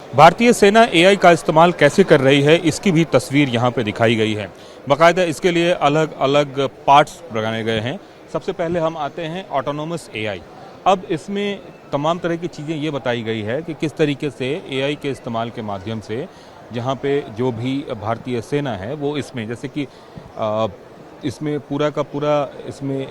भारतीय सेना एआई का इस्तेमाल कैसे कर रही है, इसकी भी तस्वीर यहाँ पे दिखाई गई है। बाकायदा इसके लिए अलग अलग पार्ट्स लगाए गए हैं। सबसे पहले हम आते हैं ऑटोनोमस एआई। अब इसमें तमाम तरह की चीज़ें ये बताई गई है कि किस तरीके से एआई के इस्तेमाल के माध्यम से जहाँ पे जो भी भारतीय सेना है वो इसमें जैसे कि इसमें पूरा का पूरा इसमें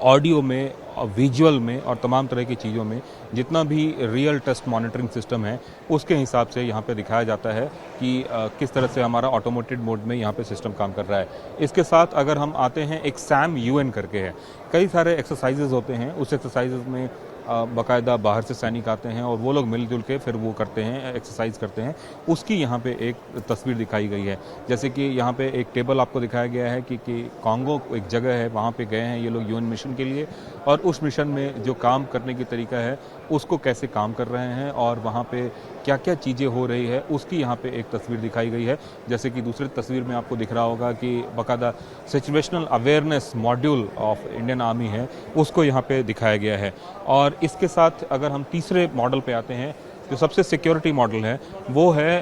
ऑडियो में, विजुअल में और तमाम तरह की चीज़ों में जितना भी रियल टेस्ट मॉनिटरिंग सिस्टम है उसके हिसाब से यहाँ पे दिखाया जाता है कि किस तरह से हमारा ऑटोमेटेड मोड में यहाँ पे सिस्टम काम कर रहा है। इसके साथ अगर हम आते हैं, एक सैम यूएन करके है, कई सारे एक्सरसाइजेज होते हैं। उस एक्सरसाइजेज में बाकायदा बाहर से सैनिक आते हैं और वो लोग मिलजुल के फिर वो करते हैं, एक्सरसाइज करते हैं। उसकी यहाँ पे एक तस्वीर दिखाई गई है। जैसे कि यहाँ पे एक टेबल आपको दिखाया गया है कि कॉन्गो एक जगह है, वहाँ पे गए हैं ये लोग यूएन मिशन के लिए, और उस मिशन में जो काम करने की तरीका है उसको कैसे काम कर रहे हैं और वहाँ पे क्या क्या चीज़ें हो रही है उसकी यहाँ पे एक तस्वीर दिखाई गई है। जैसे कि दूसरी तस्वीर में आपको दिख रहा होगा कि बाकायदा situational awareness module of Indian army है, उसको यहाँ पे दिखाया गया है। और इसके साथ अगर हम तीसरे मॉडल पे आते हैं, जो सबसे सिक्योरिटी मॉडल है वो है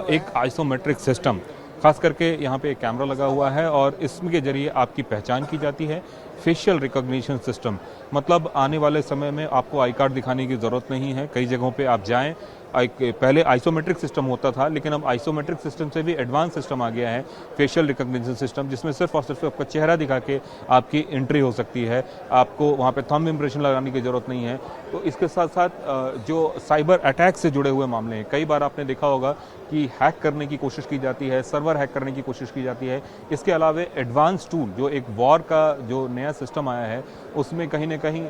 एक आइसोमेट्रिक सिस्टम। खास करके यहाँ पे एक कैमरा लगा हुआ है और इसके जरिए आपकी पहचान की जाती है। फेशियल रिकॉग्निशन सिस्टम, मतलब आने वाले समय में आपको आई कार्ड दिखाने की ज़रूरत नहीं है। कई जगहों पे आप जाएं, पहले आइसोमेट्रिक सिस्टम होता था, लेकिन अब आइसोमेट्रिक सिस्टम से भी एडवांस सिस्टम आ गया है, फेशियल रिकॉग्निशन सिस्टम, जिसमें सिर्फ और सिर्फ आपका चेहरा दिखा के आपकी एंट्री हो सकती है। आपको वहाँ पे थंब इम्प्रेशन लगाने की ज़रूरत नहीं है। तो इसके साथ साथ जो साइबर अटैक से जुड़े हुए मामले हैं, कई बार आपने देखा होगा कि हैक करने की कोशिश की जाती है, सर्वर हैक करने की कोशिश की जाती है। इसके अलावा एडवांस टूल, जो एक वॉर का जो नया सिस्टम आया है, उसमें कहीं ना कहीं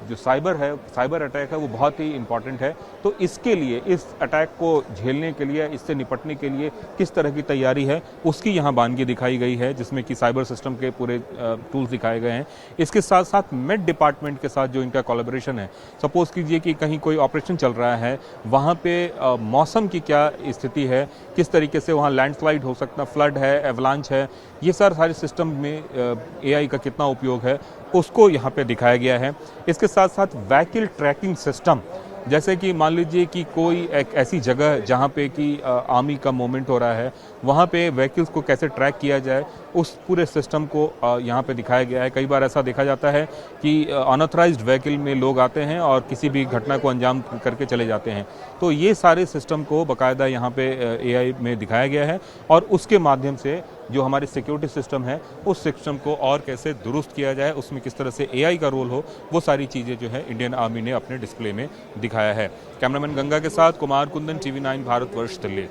जो साइबर अटैक है वो बहुत ही इंपॉर्टेंट है। तो इसके लिए, इस अटैक को झेलने के लिए, इससे निपटने के लिए किस तरह की तैयारी है उसकी यहाँ बानगी दिखाई गई है, जिसमें कि साइबर सिस्टम के पूरे टूल्स दिखाए गए हैं। इसके साथ साथ मेट डिपार्टमेंट के साथ जो इनका कोलैबोरेशन है, सपोज कीजिए कि कहीं कोई ऑपरेशन चल रहा है, वहाँ पे मौसम की क्या स्थिति है, किस तरीके से वहाँ लैंडस्लाइड हो सकता, फ्लड है, एवलांच है, ये सारे सिस्टम में एआई का कितना उपयोग है उसको यहाँ पे दिखाया गया है। इसके साथ साथ व्हीकल ट्रैकिंग सिस्टम, जैसे कि मान लीजिए कि कोई एक ऐसी जगह जहाँ पे कि आर्मी का मूवमेंट हो रहा है, वहाँ पे व्हीकल्स को कैसे ट्रैक किया जाए, उस पूरे सिस्टम को यहाँ पे दिखाया गया है। कई बार ऐसा देखा जाता है कि अनऑथराइज्ड व्हीकल में लोग आते हैं और किसी भी घटना को अंजाम करके चले जाते हैं। तो ये सारे सिस्टम को बाकायदा यहाँ पे एआई में दिखाया गया है और उसके माध्यम से जो हमारी सिक्योरिटी सिस्टम है उस सिस्टम को और कैसे दुरुस्त किया जाए, उसमें किस तरह से एआई का रोल हो, वो सारी चीज़ें जो है इंडियन आर्मी ने अपने डिस्प्ले में दिखाया है। कैमरामैन गंगा के साथ कुमार कुंदन, TV9 भारतवर्ष, दिल्ली।